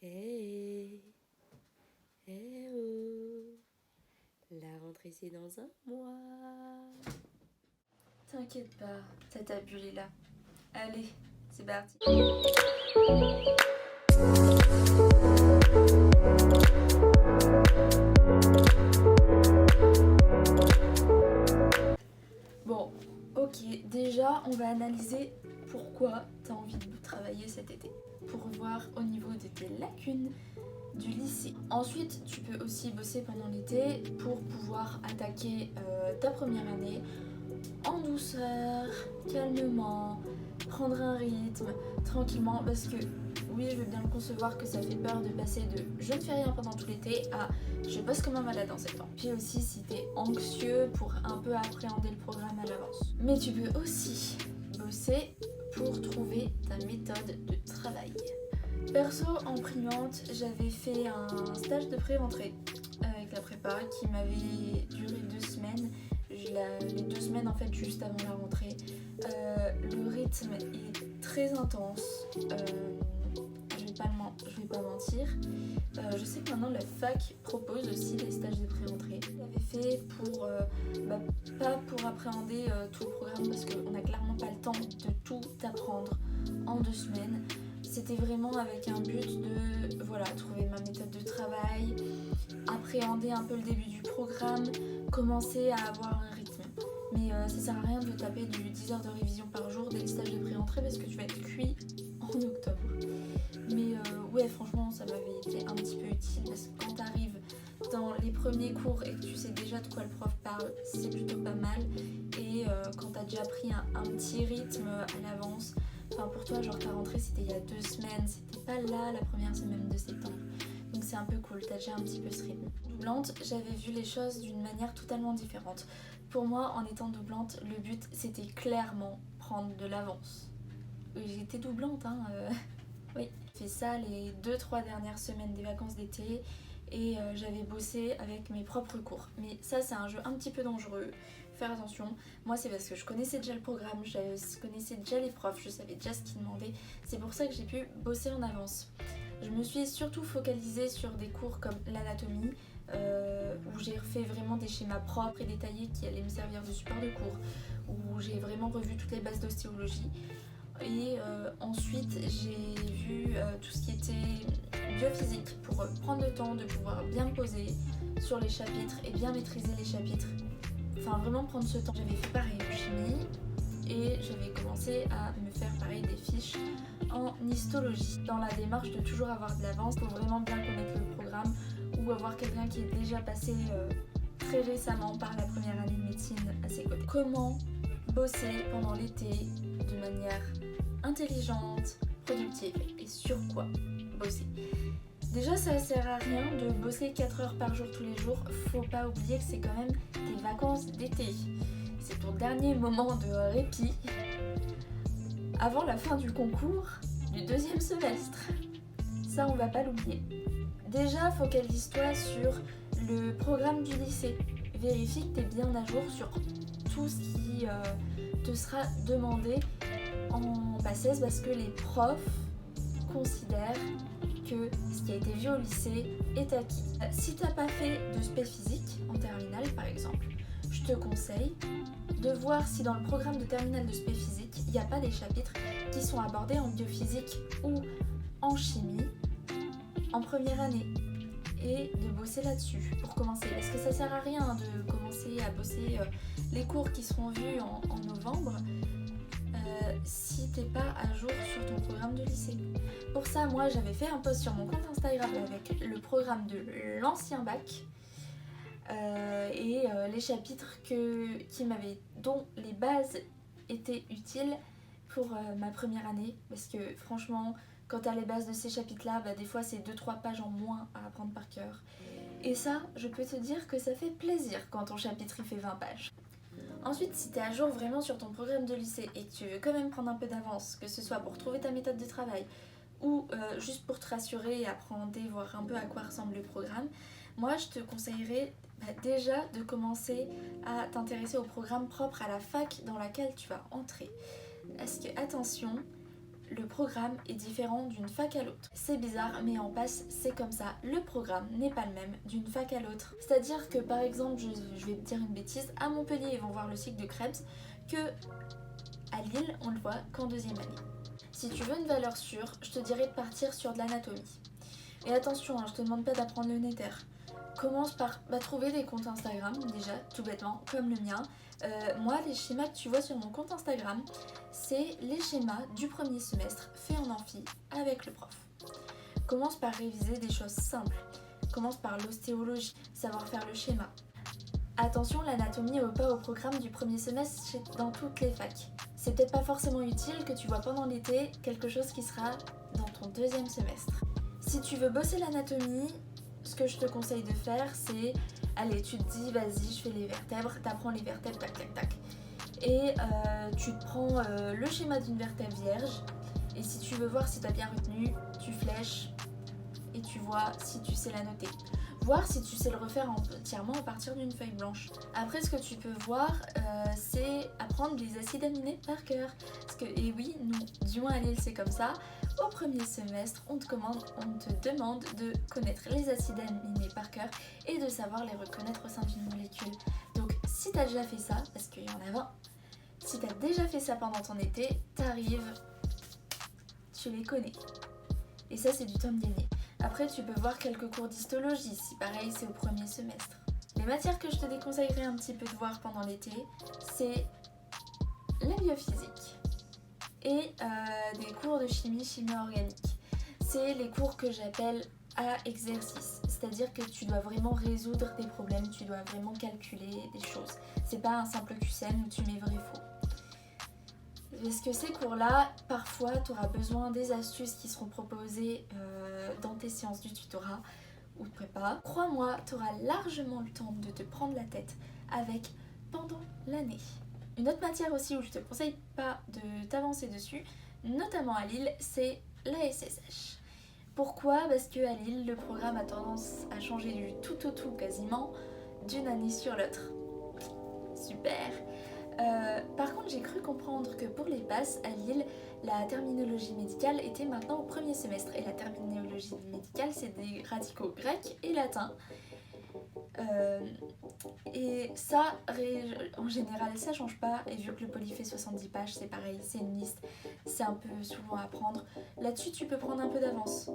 Hey, hey oh, la rentrée c'est dans un mois. T'inquiète pas, ça t'a bullé là. Allez, c'est parti. Bon, ok, déjà on va analyser pourquoi t'as envie de travailler cet été. Pour voir au niveau de tes lacunes du lycée. Ensuite, tu peux aussi bosser pendant l'été pour pouvoir attaquer ta première année en douceur, calmement, prendre un rythme, tranquillement, parce que oui, je veux bien le concevoir que ça fait peur de passer de je ne fais rien pendant tout l'été à je bosse comme un malade en septembre. Puis aussi si t'es anxieux pour un peu appréhender le programme à l'avance. Mais tu peux aussi bosser pour trouver ta méthode de travail. Perso, en primante, j'avais fait un stage de pré-rentrée avec la prépa qui m'avait duré 2 semaines. Les 2 semaines en fait juste avant la rentrée. Le rythme est très intense. Je vais pas mentir. Je sais que maintenant la fac propose aussi des stages de pré-rentrée. Je l'avais fait pour pas pour appréhender tout le programme parce qu'on n'a clairement pas le temps de tout apprendre en 2 semaines. C'était vraiment avec un but de trouver ma méthode de travail, appréhender un peu le début du programme, commencer à avoir un rythme. Mais ça sert à rien de taper du 10 heures de révision par jour dès le stage de pré-rentrée parce que tu vas être cuit en octobre. Mais ouais, franchement, ça m'avait été un petit peu utile parce que quand t'arrives dans les premiers cours et que tu sais déjà de quoi le prof parle, c'est plutôt pas mal. Et quand t'as déjà pris un petit rythme à l'avance, enfin pour toi, genre ta rentrée c'était il y a 2 semaines, c'était pas là la première semaine de septembre. Donc c'est un peu cool, t'as déjà un petit peu ce rythme. Doublante, j'avais vu les choses d'une manière totalement différente. Pour moi, en étant doublante, le but c'était clairement prendre de l'avance. Oui, j'étais doublante, hein. Oui. J'ai fait ça les 2-3 dernières semaines des vacances d'été et j'avais bossé avec mes propres cours. Mais ça, c'est un jeu un petit peu dangereux. Faire attention. Moi, c'est parce que je connaissais déjà le programme, je connaissais déjà les profs, je savais déjà ce qu'ils demandaient. C'est pour ça que j'ai pu bosser en avance. Je me suis surtout focalisée sur des cours comme l'anatomie, où j'ai refait vraiment des schémas propres et détaillés qui allaient me servir de support de cours, où j'ai vraiment revu toutes les bases d'ostéologie. Et ensuite, j'ai vu tout ce qui était biophysique pour prendre le temps de pouvoir bien me poser sur les chapitres et bien maîtriser les chapitres. Enfin, vraiment prendre ce temps. J'avais fait pareil en chimie et j'avais commencé à me faire pareil des fiches en histologie. Dans la démarche de toujours avoir de l'avance pour vraiment bien connaître le programme ou avoir quelqu'un qui est déjà passé très récemment par la première année de médecine à ses côtés. Comment bosser pendant l'été de manière intelligente, productive et sur quoi bosser. Déjà, ça sert à rien de bosser 4 heures par jour tous les jours. Faut pas oublier que c'est quand même des vacances d'été. C'est ton dernier moment de répit avant la fin du concours du 2e semestre. Ça, on va pas l'oublier. Déjà, focalise-toi sur le programme du lycée. Vérifie que tu es bien à jour sur tout ce qui te sera demandé en PACES parce que les profs considèrent que ce qui a été vu au lycée est acquis. Si t'as pas fait de spé physique en terminale par exemple, je te conseille de voir si dans le programme de terminale de spé physique, il n'y a pas des chapitres qui sont abordés en biophysique ou en chimie en première année et de bosser là-dessus pour commencer. Parce que ça sert à rien de commencer à bosser les cours qui seront vus en novembre si t'es pas à jour sur ton programme de lycée. Pour ça, moi j'avais fait un post sur mon compte Instagram avec le programme de l'ancien bac et les chapitres dont les bases étaient utiles pour ma première année. Parce que franchement, quand t'as les bases de ces chapitres-là, des fois c'est 2-3 pages en moins à apprendre par cœur. Et ça, je peux te dire que ça fait plaisir quand ton chapitre il fait 20 pages. Ensuite, si tu es à jour vraiment sur ton programme de lycée et que tu veux quand même prendre un peu d'avance, que ce soit pour trouver ta méthode de travail ou juste pour te rassurer et appréhender, voir un peu à quoi ressemble le programme, moi je te conseillerais déjà de commencer à t'intéresser au programme propre à la fac dans laquelle tu vas entrer. Parce que attention, le programme est différent d'une fac à l'autre. C'est bizarre, mais en passe, c'est comme ça. Le programme n'est pas le même d'une fac à l'autre. C'est-à-dire que par exemple, je vais te dire une bêtise, à Montpellier, ils vont voir le cycle de Krebs, que à Lille, on le voit qu'en deuxième année. Si tu veux une valeur sûre, je te dirais de partir sur de l'anatomie. Et attention, je te demande pas d'apprendre le nether. Commence par trouver des comptes Instagram, déjà, tout bêtement, comme le mien. Moi, les schémas que tu vois sur mon compte Instagram, c'est les schémas du premier semestre faits en amphi avec le prof. Commence par réviser des choses simples. Commence par l'ostéologie, savoir faire le schéma. Attention, l'anatomie n'est pas au programme du premier semestre dans toutes les facs. C'est peut-être pas forcément utile que tu vois pendant l'été quelque chose qui sera dans ton deuxième semestre. Si tu veux bosser l'anatomie, ce que je te conseille de faire, c'est, allez, tu te dis, vas-y, je fais les vertèbres, t'apprends les vertèbres, tac, tac, tac. Et tu te prends le schéma d'une vertèbre vierge, et si tu veux voir si t'as bien retenu, tu flèches, et tu vois si tu sais la noter. Voir si tu sais le refaire entièrement à partir d'une feuille blanche. Après, ce que tu peux voir, c'est apprendre les acides aminés par cœur. Parce que, et oui, nous, du moins à Lille, c'est comme ça. Au premier semestre, on te demande de connaître les acides aminés par cœur et de savoir les reconnaître au sein d'une molécule. Donc, si tu as déjà fait ça, parce qu'il y en a 20, si tu as déjà fait ça pendant ton été, t'arrives, tu les connais. Et ça, c'est du temps de gagner. Après, tu peux voir quelques cours d'histologie, si pareil, c'est au premier semestre. Les matières que je te déconseillerais un petit peu de voir pendant l'été, c'est la biophysique et des cours de chimie organique. C'est les cours que j'appelle à exercice, c'est-à-dire que tu dois vraiment résoudre des problèmes, tu dois vraiment calculer des choses. C'est pas un simple QCM où tu mets vrai faux. Parce que ces cours-là, parfois, tu auras besoin des astuces qui seront proposées dans tes séances du tutorat ou de prépa. Crois-moi, tu auras largement le temps de te prendre la tête avec pendant l'année. Une autre matière aussi où je te conseille pas de t'avancer dessus, notamment à Lille, c'est la SSH. Pourquoi ? Parce qu'à Lille, le programme a tendance à changer du tout au tout quasiment d'une année sur l'autre. Super. Par contre, j'ai cru comprendre que pour les passes à Lille, la terminologie médicale était maintenant au premier semestre. Et la terminologie médicale, c'est des radicaux grecs et latins. Et ça, en général, ça change pas. Et vu que le poly fait 70 pages, c'est pareil, c'est une liste. C'est un peu souvent à prendre. Là-dessus, tu peux prendre un peu d'avance.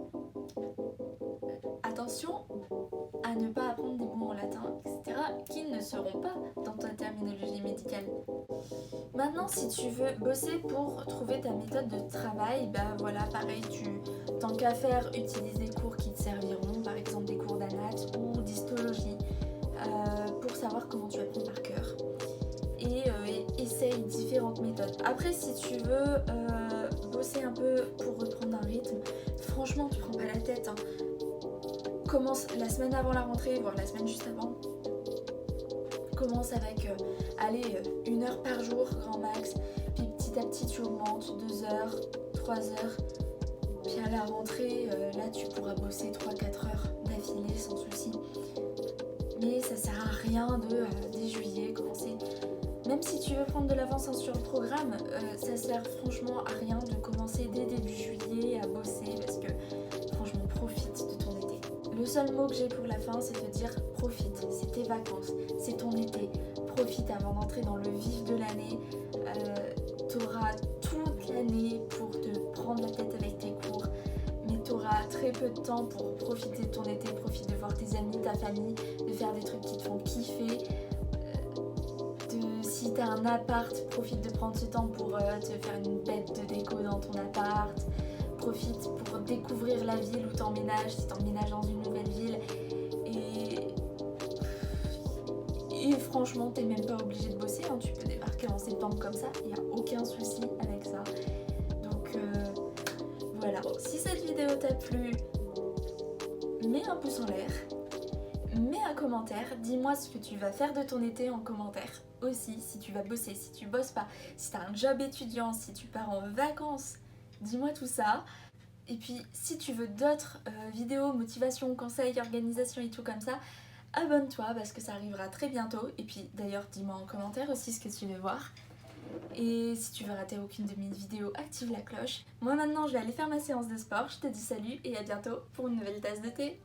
Attention à ne pas apprendre des mots en latin, etc., qui ne seront pas dans ta terminologie médicale. Maintenant, si tu veux bosser pour trouver ta méthode de travail, voilà, pareil, tant qu'à faire, utilise des cours qui te serviront, par exemple des cours d'anat ou d'histologie, pour savoir comment tu apprends par cœur. Et essaye différentes méthodes. Après, si tu veux bosser un peu pour reprendre un rythme, franchement, tu prends pas la tête, hein. Commence la semaine avant la rentrée, voire la semaine juste avant. Commence avec, 1 heure par jour, grand max. Puis petit à petit, tu augmentes 2 heures, 3 heures. Puis à la rentrée, là, tu pourras bosser 3-4 heures d'affilée sans souci. Mais ça sert à rien dès juillet, commencer. Même si tu veux prendre de l'avance sur le programme, ça sert franchement à rien de commencer dès début juillet à bosser parce que franchement, profite de ton été. Le seul mot que j'ai pour la fin, c'est de dire profite. C'est tes vacances, c'est ton été. Profite avant d'entrer dans le vif de l'année. Tu auras toute l'année pour te prendre la tête avec tes cours. Mais tu auras très peu de temps pour profiter de ton été. Profite de voir tes amis, ta famille, de faire des trucs qui te font kiffer. Si t'as un appart, profite de prendre ce temps pour te faire une bête de déco dans ton appart. Profite pour découvrir la ville où t'emménages, si t'emménages dans une nouvelle ville. Et franchement, t'es même pas obligé de bosser, hein. Tu peux débarquer en septembre comme ça, il n'y a aucun souci avec ça. Donc voilà, si cette vidéo t'a plu, mets un pouce en l'air. Mets un commentaire, dis-moi ce que tu vas faire de ton été en commentaire. Aussi, si tu vas bosser, si tu bosses pas, si tu as un job étudiant, si tu pars en vacances, dis-moi tout ça. Et puis, si tu veux d'autres vidéos, motivation, conseils, organisation et tout comme ça, abonne-toi parce que ça arrivera très bientôt. Et puis, d'ailleurs, dis-moi en commentaire aussi ce que tu veux voir. Et si tu veux rater aucune de mes vidéos, active la cloche. Moi maintenant je vais aller faire ma séance de sport, je te dis salut et à bientôt pour une nouvelle tasse de thé.